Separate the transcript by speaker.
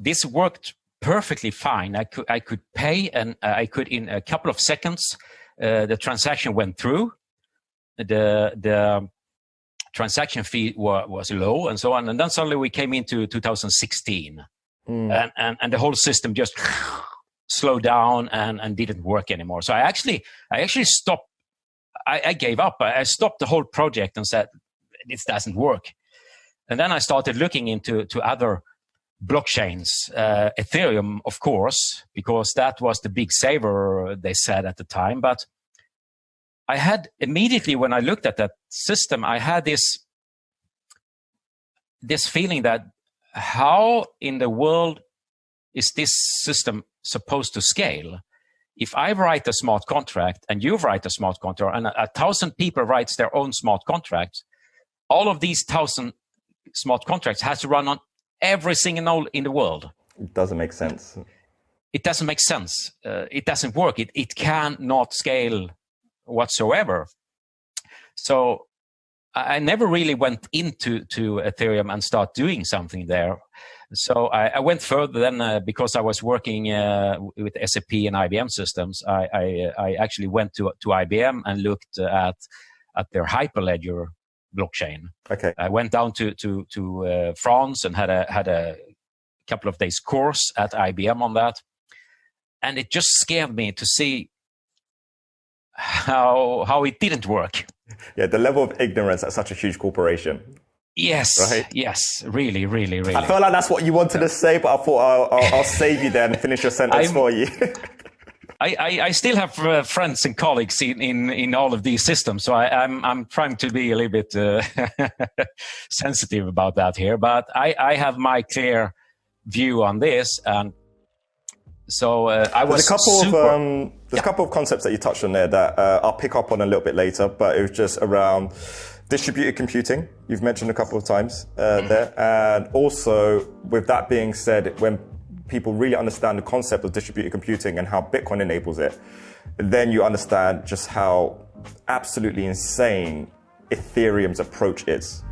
Speaker 1: this worked perfectly fine. I could pay, and I could, in a couple of seconds, the transaction went through. The transaction fee was low, and so on. And then suddenly we came into 2016, and the whole system just slowed down and didn't work anymore. So I actually stopped. I gave up. I stopped the whole project and said, this doesn't work. And then I started looking into other blockchains, Ethereum, of course, because that was the big saver, they said at the time. But I had immediately, when I looked at that system, I had this feeling that how in the world is this system supposed to scale? If I write a smart contract and you write a smart contract and 1,000 people writes their own smart contracts, all of these 1,000 smart contracts has to run on every single node in the world.
Speaker 2: It doesn't make sense.
Speaker 1: It doesn't make sense. It doesn't work. It cannot scale whatsoever. So I never really went into Ethereum and start doing something there. So I went further then because I was working with SAP and IBM systems. I actually went to IBM and looked at their Hyperledger blockchain.
Speaker 2: Okay.
Speaker 1: I went down to France and had a couple of days course at IBM on that, and it just scared me to see how it didn't work.
Speaker 2: Yeah, the level of ignorance at such a huge corporation.
Speaker 1: Yes,
Speaker 2: right?
Speaker 1: Yes, really.
Speaker 2: I felt like that's what you wanted to say, but I thought I'll save you there and finish your sentence for you.
Speaker 1: I still have friends and colleagues in all of these systems, so I'm trying to be a little bit sensitive about that here. But I have my clear view on this, and so I was.
Speaker 2: There's a couple of concepts that you touched on there that I'll pick up on a little bit later, but it was just around distributed computing. You've mentioned a couple of times there, and also with that being said, when people really understand the concept of distributed computing and how Bitcoin enables it, then you understand just how absolutely insane Ethereum's approach is.